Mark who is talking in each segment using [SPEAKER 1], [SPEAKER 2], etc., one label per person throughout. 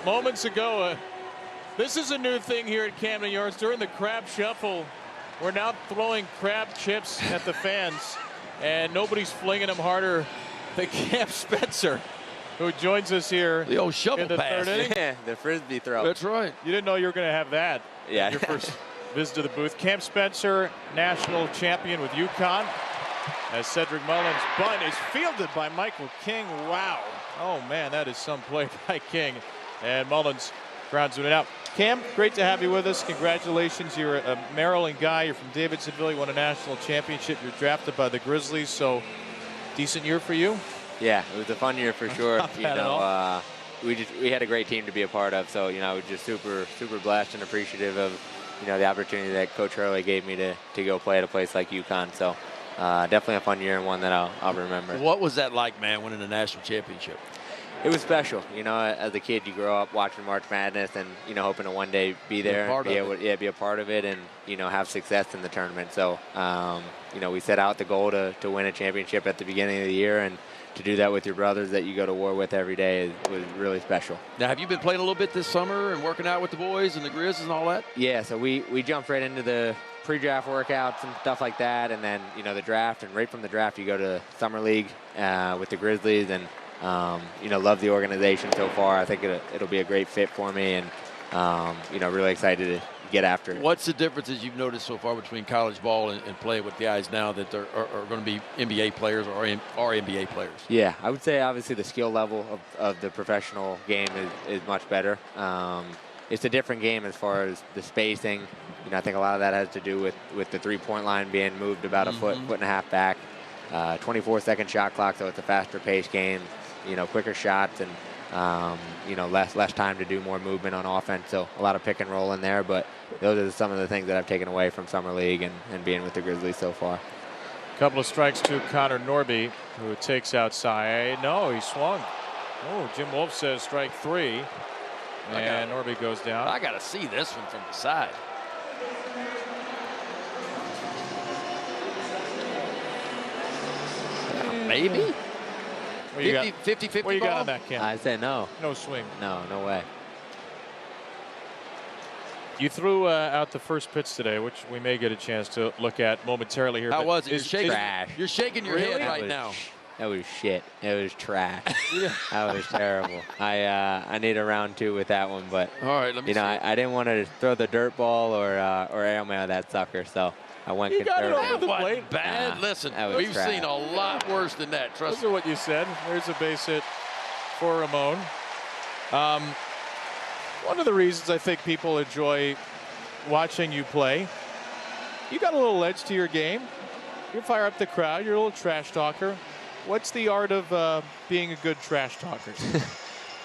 [SPEAKER 1] moments ago, this is a new thing here at Camden Yards. During the crab shuffle, we're now throwing crab chips at the fans, and nobody's flinging them harder than Cam Spencer, who joins us here.
[SPEAKER 2] The old shovel
[SPEAKER 1] in the
[SPEAKER 2] pass.
[SPEAKER 1] third inning.
[SPEAKER 3] Yeah, the frisbee throw.
[SPEAKER 2] That's right.
[SPEAKER 1] You didn't know you were going to have that.
[SPEAKER 3] Yeah.
[SPEAKER 1] Your first visit to the booth. Cam Spencer, national champion with UConn. As Cedric Mullins' bunt is fielded by Michael King. Wow. Oh, man, that is some play by King. And Mullins grounds it out. Cam, great to have you with us. Congratulations. You're a Maryland guy. You're from Davidsonville. You won a national championship. You're drafted by the Grizzlies. So, decent year for you?
[SPEAKER 3] Yeah, it was a fun year for sure.
[SPEAKER 1] Not bad at all.
[SPEAKER 3] We had a great team to be a part of. So, we're just super blessed and appreciative of, the opportunity that Coach Hurley gave me to go play at a place like UConn. So, definitely a fun year and one that I'll remember.
[SPEAKER 2] What was that like, man, winning a national championship?
[SPEAKER 3] It was special. As a kid, you grow up watching March Madness and, hoping to one day be there and be a part of it and, have success in the tournament. So, we set out the goal to win a championship at the beginning of the year, and to do that with your brothers that you go to war with every day was really special.
[SPEAKER 2] Now, have you been playing a little bit this summer and working out with the boys and the Grizzlies and all that?
[SPEAKER 3] Yeah, so we jumped right into the pre-draft workouts and stuff like that, and then, the draft, and right from the draft you go to Summer League with the Grizzlies, and love the organization so far. I think it'll be a great fit for me, and really excited to get after it.
[SPEAKER 2] What's the differences you've noticed so far between college ball and playing with guys now that are going to be NBA players or are NBA players?
[SPEAKER 3] Yeah, I would say obviously the skill level of the professional game is much better. It's a different game as far as the spacing. I think a lot of that has to do with the three-point line being moved about a foot and a half back. 24-second shot clock, so it's a faster-paced game. Quicker shots and, less time to do more movement on offense. So a lot of pick and roll in there, but those are some of the things that I've taken away from Summer League and being with the Grizzlies so far.
[SPEAKER 1] Couple of strikes to Connor Norby, who takes outside. No, he swung. Oh, Jim Wolf says strike three. And Norby goes down.
[SPEAKER 2] I got to see this one from the side. Maybe. 50-50
[SPEAKER 1] What you
[SPEAKER 2] ball?
[SPEAKER 1] got on that, Cam?
[SPEAKER 3] I say no.
[SPEAKER 1] No swing.
[SPEAKER 3] No way.
[SPEAKER 1] You threw out the first pitch today, which we may get a chance to look at momentarily here.
[SPEAKER 2] How was it?
[SPEAKER 3] Trash.
[SPEAKER 2] You're shaking your head right now.
[SPEAKER 3] That was shit. It was trash. That was terrible. I need a round two with that one, but
[SPEAKER 2] all right, let me see.
[SPEAKER 3] I didn't want to throw the dirt ball or air mail that sucker, so I went conservative.
[SPEAKER 1] Got it over the plate.
[SPEAKER 2] Bad.
[SPEAKER 3] Nah,
[SPEAKER 2] Listen,
[SPEAKER 3] we've
[SPEAKER 2] seen a lot worse than that. Trust me.
[SPEAKER 1] Those are what you said. There's a base hit for Ramon. One of the reasons I think people enjoy watching you play, you got a little edge to your game. You fire up the crowd. You're a little trash talker. What's the art of being a good trash talker?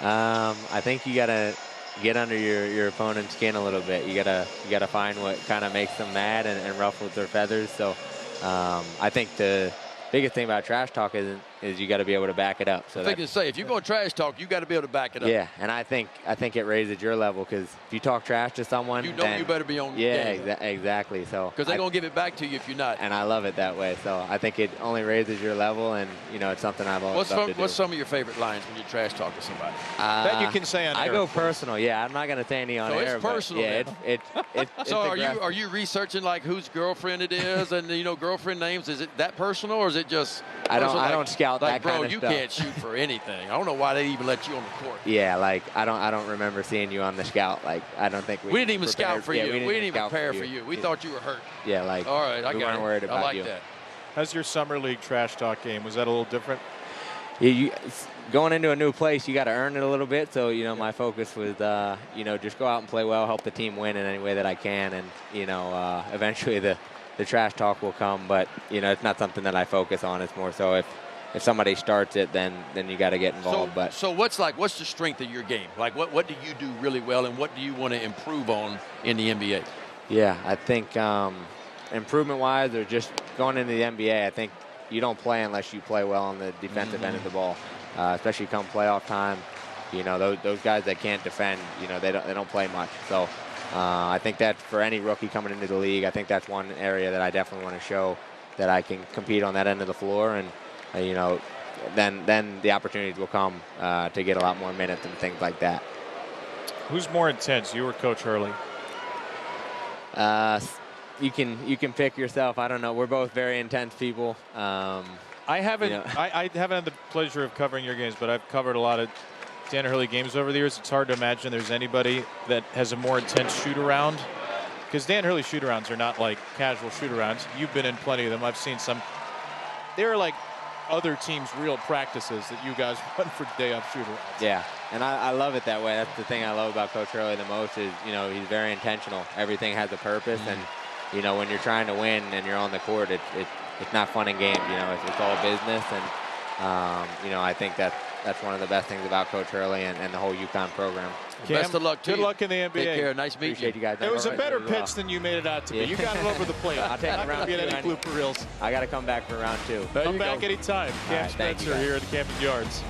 [SPEAKER 3] I think you gotta get under your opponent's skin a little bit. You gotta find what kind of makes them mad and ruffles their feathers. So I think the biggest thing about trash talk is you got to be able to back it up. So
[SPEAKER 2] I think to say, if you're going to trash talk, you got to be able to back it up.
[SPEAKER 3] Yeah, and I think it raises your level, because if you talk trash to someone,
[SPEAKER 2] you know, you better be on.
[SPEAKER 3] Yeah, exactly. So
[SPEAKER 2] because they're going to give it back to you if you're not.
[SPEAKER 3] And I love it that way. So I think it only raises your level, and it's something I've always loved to do.
[SPEAKER 2] What's some of your favorite lines when you trash talk to somebody?
[SPEAKER 1] That you can say on air.
[SPEAKER 3] I go personal. Yeah, I'm not going to say any on air.
[SPEAKER 2] So it's personal.
[SPEAKER 3] Yeah, it's
[SPEAKER 2] so are you researching like whose girlfriend it is and girlfriend names? Is it that personal, or is it just?
[SPEAKER 3] I don't scout that kind of
[SPEAKER 2] stuff.
[SPEAKER 3] Bro,
[SPEAKER 2] you can't shoot for anything. I don't know why they even let you on the court.
[SPEAKER 3] Yeah, like I don't remember seeing you on the scout. Like I don't think we
[SPEAKER 2] didn't even scout for you. We didn't even prepare for you. We
[SPEAKER 3] Yeah.
[SPEAKER 2] thought you were hurt.
[SPEAKER 3] Yeah, like
[SPEAKER 2] all right,
[SPEAKER 3] we weren't worried about
[SPEAKER 2] I like
[SPEAKER 3] you.
[SPEAKER 2] that.
[SPEAKER 1] How's your summer league trash talk game? Was that a little different?
[SPEAKER 3] Yeah, going into a new place, you got to earn it a little bit. So my focus was just go out and play well, help the team win in any way that I can, and eventually the trash talk will come. But it's not something that I focus on. It's more so if somebody starts it, then you got to get involved.
[SPEAKER 2] So what's the strength of your game? Like what do you do really well, and what do you want to improve on in the NBA?
[SPEAKER 3] Yeah, I think improvement-wise, or just going into the NBA, I think you don't play unless you play well on the defensive end of the ball, especially come playoff time. Those guys that can't defend, they don't play much. So I think that for any rookie coming into the league, I think that's one area that I definitely want to show that I can compete on that end of the floor, and then the opportunities will come to get a lot more minutes and things like that.
[SPEAKER 1] Who's more intense, you or Coach Hurley?
[SPEAKER 3] You can pick yourself. I don't know. We're both very intense people.
[SPEAKER 1] I haven't
[SPEAKER 3] You know.
[SPEAKER 1] I haven't had the pleasure of covering your games, but I've covered a lot of Dan Hurley games over the years. It's hard to imagine there's anybody that has a more intense shoot-around. Because Dan Hurley shoot-arounds are not like casual shoot-arounds. You've been in plenty of them. I've seen some. They're like other teams' real practices that you guys run for day-off shoot-arounds.
[SPEAKER 3] Yeah, and I love it that way. That's the thing I love about Coach Hurley the most is, you know, he's very intentional. Everything has a purpose, and, you know, when you're trying to win and you're on the court, it's not fun and games. You know, it's all business, and, you know, I think that's one of the best things about Coach Hurley and the whole UConn program.
[SPEAKER 1] Cam,
[SPEAKER 2] Best of luck to you.
[SPEAKER 1] Good luck in the NBA.
[SPEAKER 2] Take care. Nice meeting
[SPEAKER 3] Appreciate you guys.
[SPEAKER 1] It was a better
[SPEAKER 3] All right.
[SPEAKER 1] pitch than you made it out to be.
[SPEAKER 3] Yeah.
[SPEAKER 1] You got it over the plate.
[SPEAKER 3] I'll take
[SPEAKER 1] Not
[SPEAKER 3] round
[SPEAKER 1] gonna get
[SPEAKER 3] two.
[SPEAKER 1] any blooper reels.
[SPEAKER 3] I got to come back for round 2.
[SPEAKER 1] Come back anytime. Cam
[SPEAKER 3] right, thank you,
[SPEAKER 1] Spencer
[SPEAKER 3] guys.
[SPEAKER 1] here at the Campus Yards.